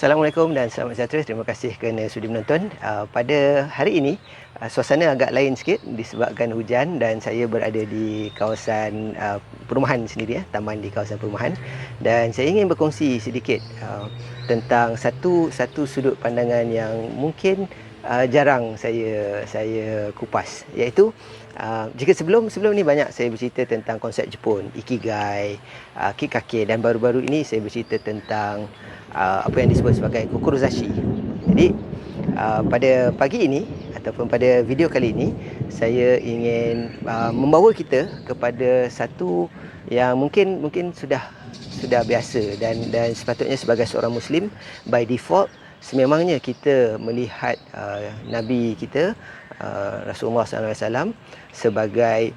Assalamualaikum dan selamat sejahtera. Terima kasih kerana sudi menonton. Pada hari ini, suasana agak lain sikit disebabkan hujan dan saya berada di kawasan perumahan sendiri, taman di kawasan perumahan. Dan saya ingin berkongsi sedikit tentang satu sudut pandangan yang mungkin jarang saya kupas, iaitu jika sebelum ni banyak saya bercerita tentang konsep Jepun, Ikigai, Kikake, dan baru-baru ini saya bercerita tentang apa yang disebut sebagai Kokorozashi. Jadi pada pagi ini ataupun pada video kali ini saya ingin membawa kita kepada satu yang mungkin sudah biasa dan sepatutnya sebagai seorang Muslim by default sememangnya kita melihat Nabi kita Rasulullah SAW sebagai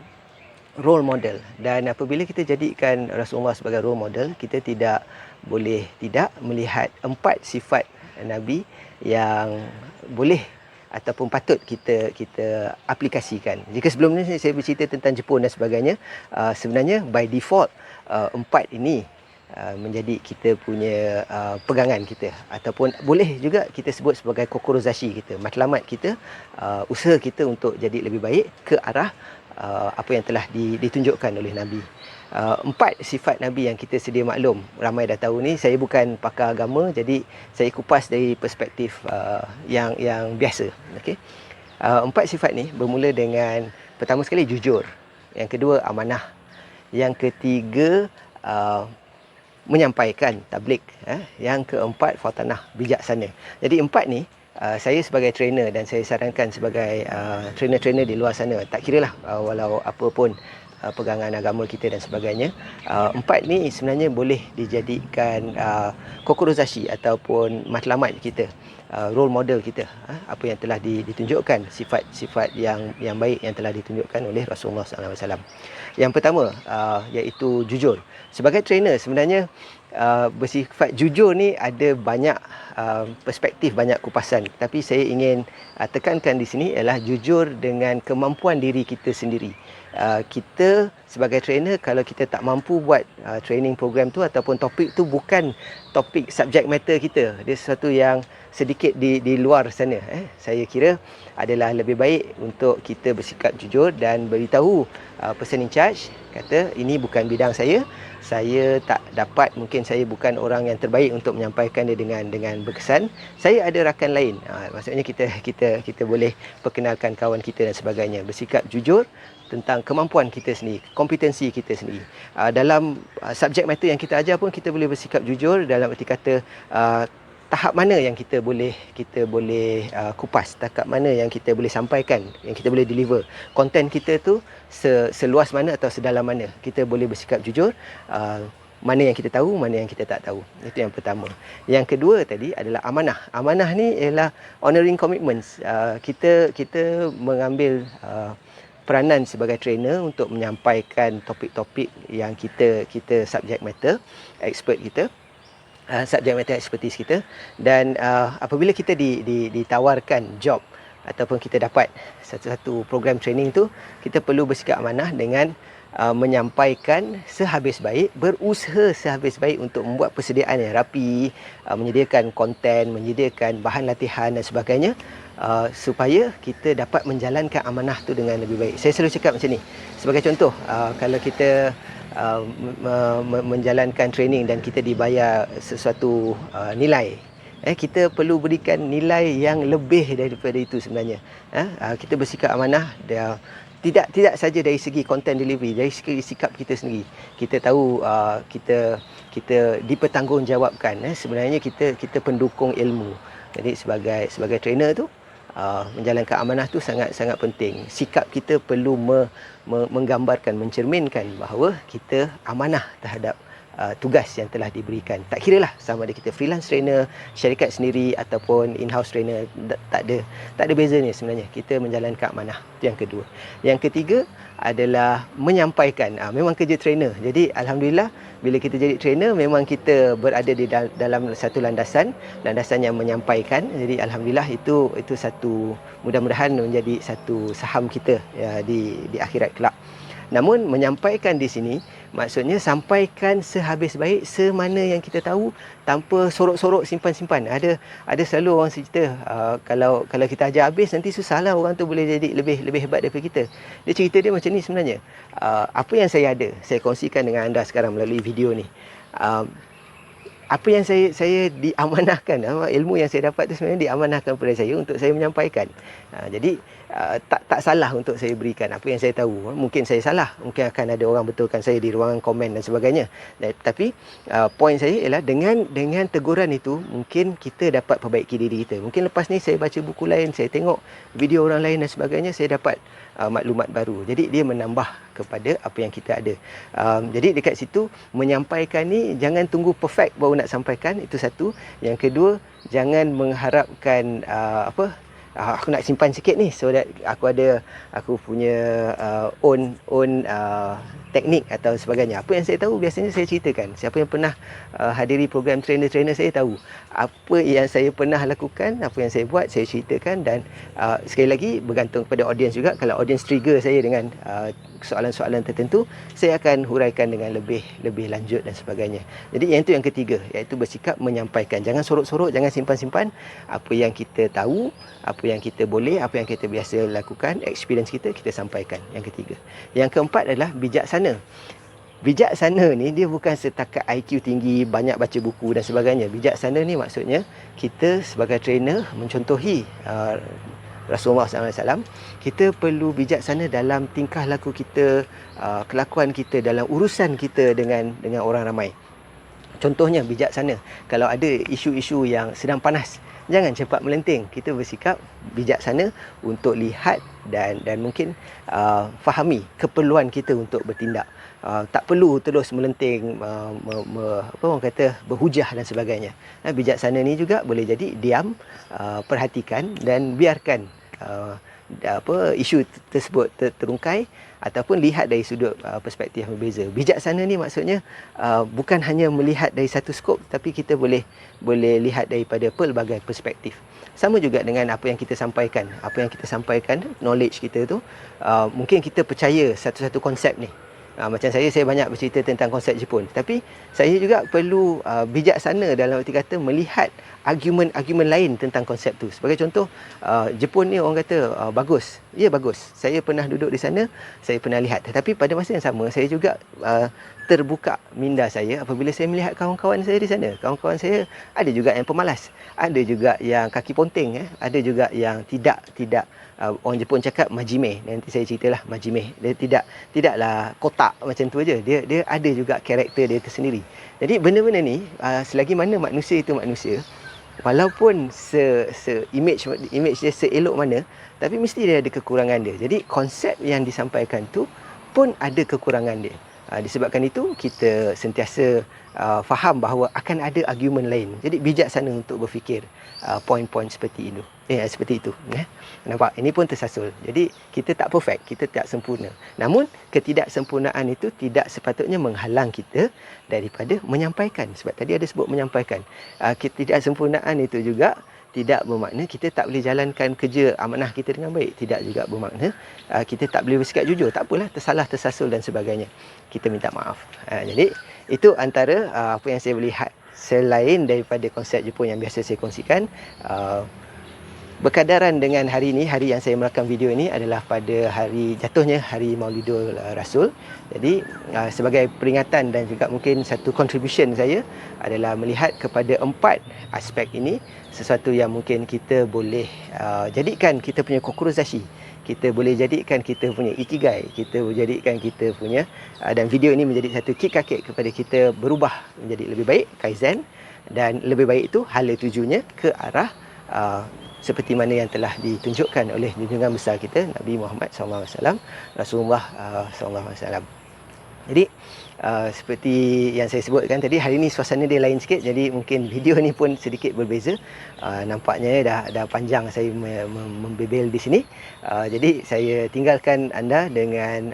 role model, dan apabila kita jadikan Rasulullah sebagai role model, kita tidak boleh tidak melihat 4 sifat Nabi yang boleh ataupun patut kita aplikasikan. Jika sebelum ni saya bercerita tentang Jepun dan sebagainya, sebenarnya by default 4 ini menjadi kita punya pegangan kita, ataupun boleh juga kita sebut sebagai kokorozashi kita, matlamat kita, usaha kita untuk jadi lebih baik ke arah apa yang telah ditunjukkan oleh Nabi. 4 sifat Nabi yang kita sedia maklum, ramai dah tahu ni. Saya bukan pakar agama, jadi saya kupas dari perspektif yang biasa. Okey. 4 sifat ni bermula dengan, pertama sekali, jujur. Yang kedua, amanah. Yang ketiga, menyampaikan, tabligh. Yang keempat, fatanah, bijaksana. Jadi 4 ni saya sebagai trainer, dan saya sarankan sebagai trainer-trainer di luar sana, tak kiralah walau apa pun pegangan agama kita dan sebagainya, 4 ni sebenarnya boleh dijadikan kokorozashi ataupun matlamat kita, role model kita, apa yang telah ditunjukkan, sifat-sifat yang baik yang telah ditunjukkan oleh Rasulullah SAW. Yang pertama iaitu jujur. Sebagai trainer sebenarnya bersifat jujur ni ada banyak perspektif, banyak kupasan, tapi saya ingin tekankan di sini ialah jujur dengan kemampuan diri kita sendiri. Kita sebagai trainer, kalau kita tak mampu buat training program tu ataupun topik tu bukan topik subject matter kita, dia sesuatu yang sedikit di luar sana, saya kira adalah lebih baik untuk kita bersikap jujur dan beritahu person in charge, kata ini bukan bidang saya tak dapat, mungkin saya bukan orang yang terbaik untuk menyampaikan dia dengan berkesan, saya ada rakan lain. Maksudnya kita boleh perkenalkan kawan kita dan sebagainya. Bersikap jujur tentang kemampuan kita sendiri, kompetensi kita sendiri. Dalam subjek matter yang kita ajar pun kita boleh bersikap jujur dalam erti kata tahap mana yang kita boleh kupas, tahap mana yang kita boleh sampaikan, yang kita boleh deliver. Konten kita tu seluas mana atau sedalam mana kita boleh bersikap jujur, mana yang kita tahu, mana yang kita tak tahu. Itu yang pertama. Yang kedua tadi adalah amanah. Amanah ni ialah honouring commitments. Kita mengambil peranan sebagai trainer untuk menyampaikan topik-topik yang kita subject matter expert kita, subject matter expertise kita, dan apabila kita ditawarkan job ataupun kita dapat satu program training tu, kita perlu bersikap amanah dengan menyampaikan sehabis baik, berusaha sehabis baik untuk membuat persediaan yang rapi, menyediakan konten, menyediakan bahan latihan dan sebagainya, supaya kita dapat menjalankan amanah tu dengan lebih baik. Saya selalu cakap macam ni. Sebagai contoh, kalau kita menjalankan training dan kita dibayar sesuatu nilai, kita perlu berikan nilai yang lebih daripada itu sebenarnya. Kita bersikap amanah, tidak saja dari segi content delivery, dari segi sikap kita sendiri. Kita tahu kita dipertanggungjawabkan. Sebenarnya kita pendukung ilmu. Jadi sebagai trainer tu, menjalankan amanah tu sangat penting. Sikap kita perlu menggambarkan, mencerminkan bahawa kita amanah terhadap tugas yang telah diberikan. Tak kiralah sama ada kita freelance trainer, syarikat sendiri ataupun in-house trainer, tak ada bezanya sebenarnya. Kita menjalankan amanah. Itu yang kedua. Yang ketiga adalah menyampaikan. Memang kerja trainer. Jadi alhamdulillah bila kita jadi trainer, memang kita berada di dalam satu landasan yang menyampaikan. Jadi alhamdulillah itu satu, mudah-mudahan menjadi satu saham kita di akhirat kelak. Namun menyampaikan di sini maksudnya sampaikan sehabis baik semana yang kita tahu, tanpa sorok-sorok simpan-simpan. Ada selalu orang cerita kalau kita ajar habis nanti susahlah orang tu boleh jadi lebih hebat daripada kita. Dia cerita dia macam ni sebenarnya. Apa yang saya ada, saya kongsikan dengan anda sekarang melalui video ni. Apa yang saya diamanahkan, ilmu yang saya dapat tu sebenarnya diamanahkan kepada saya untuk saya menyampaikan. Jadi tak salah untuk saya berikan apa yang saya tahu. Mungkin saya salah, mungkin akan ada orang betulkan saya di ruangan komen dan sebagainya. Tapi poin saya ialah dengan teguran itu mungkin kita dapat perbaiki diri kita. Mungkin lepas ni saya baca buku lain, saya tengok video orang lain dan sebagainya, saya dapat maklumat baru. Jadi dia menambah kepada apa yang kita ada. Jadi dekat situ menyampaikan ni jangan tunggu perfect baru nak sampaikan, itu satu. Yang kedua, jangan mengharapkan aku nak simpan sikit ni so that aku punya own teknik atau sebagainya. Apa yang saya tahu biasanya saya ceritakan. Siapa yang pernah hadiri program trainer-trainer saya tahu apa yang saya pernah lakukan, apa yang saya buat, saya ceritakan. Dan sekali lagi bergantung kepada audience juga. Kalau audience trigger saya dengan soalan-soalan tertentu, saya akan huraikan dengan lebih lanjut dan sebagainya. Jadi yang itu yang ketiga, iaitu bersikap menyampaikan. Jangan sorok-sorok, jangan simpan-simpan. Apa yang kita tahu, apa yang kita boleh, apa yang kita biasa lakukan, experience kita sampaikan. Yang ketiga. Yang keempat adalah bijaksana. Bijaksana ni dia bukan setakat IQ tinggi, banyak baca buku dan sebagainya. Bijaksana ni maksudnya kita sebagai trainer mencontohi Rasulullah SAW. Kita perlu bijaksana dalam tingkah laku kita, kelakuan kita, dalam urusan kita dengan orang ramai. Contohnya bijaksana. Kalau ada isu-isu yang sedang panas, jangan cepat melenting. Kita bersikap bijaksana untuk lihat dan mungkin fahami keperluan kita untuk bertindak. Tak perlu terus melenting, orang kata berhujah dan sebagainya. Bijaksana ni juga boleh jadi diam, perhatikan dan biarkan isu tersebut terungkai ataupun lihat dari sudut perspektif yang berbeza. Bijaksana ni maksudnya bukan hanya melihat dari satu skop, tapi kita boleh lihat daripada pelbagai perspektif. Sama juga dengan apa yang kita sampaikan. Apa yang kita sampaikan, knowledge kita tu, mungkin kita percaya satu-satu konsep ni. Macam saya banyak bercerita tentang konsep Jepun, tapi saya juga perlu bijaksana dalam arti kata melihat argumen lain tentang konsep tu. Sebagai contoh, Jepun ni orang kata bagus. Ya, bagus. Saya pernah duduk di sana, saya pernah lihat. Tetapi pada masa yang sama, saya juga terbuka minda saya apabila saya melihat kawan-kawan saya di sana. Kawan-kawan saya ada juga yang pemalas, ada juga yang kaki ponteng, ada juga yang tidak orang Jepun cakap majime. Nanti saya ceritalah majime. Dia tidaklah kotak macam tu aja. Dia ada juga karakter dia tersendiri. Jadi benda-benda ni selagi mana manusia itu manusia, walaupun image dia seelok mana, tapi mesti dia ada kekurangan dia. Jadi konsep yang disampaikan tu pun ada kekurangan dia. Disebabkan itu kita sentiasa faham bahawa akan ada argumen lain. Jadi bijaksana untuk berfikir poin-poin seperti itu. Seperti itu. Nampak? Ini pun tersasul. Jadi kita tak perfect, kita tak sempurna. Namun ketidaksempurnaan itu tidak sepatutnya menghalang kita daripada menyampaikan. Sebab tadi ada sebut menyampaikan. Ketidaksempurnaan itu juga tidak bermakna kita tak boleh jalankan kerja amanah kita dengan baik. Tidak juga bermakna kita tak boleh bersikap jujur. Tak apalah, tersalah, tersasul dan sebagainya. Kita minta maaf. Jadi itu antara apa yang saya lihat selain daripada konsep Jepun yang biasa saya kongsikan. Berkadaran dengan hari ini, hari yang saya merakam video ini adalah pada hari jatuhnya hari Maulidul Rasul. Jadi sebagai peringatan dan juga mungkin satu contribution saya adalah melihat kepada 4 aspek ini, sesuatu yang mungkin kita boleh jadikan kita punya kokurozashi. Kita boleh jadikan kita punya ikigai, kita boleh jadikan kita punya dan video ini menjadi satu kick-kakek kepada kita berubah menjadi lebih baik, kaizen, dan lebih baik itu hala tujunya ke arah seperti mana yang telah ditunjukkan oleh junjungan besar kita Nabi Muhammad SAW, Rasulullah SAW. Jadi seperti yang saya sebutkan tadi, hari ini suasana dia lain sikit, jadi mungkin video ni pun sedikit berbeza. Nampaknya dah panjang saya membebel di sini. Jadi saya tinggalkan anda dengan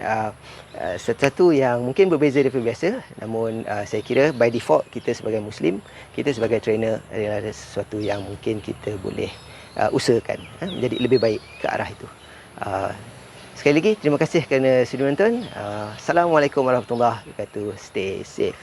sesuatu yang mungkin berbeza daripada biasa. Namun saya kira by default kita sebagai Muslim, kita sebagai trainer adalah sesuatu yang mungkin kita boleh usahakan menjadi lebih baik ke arah itu. Sekali lagi terima kasih kerana sudi menonton. Assalamualaikum warahmatullahi wabarakatuh. Stay safe.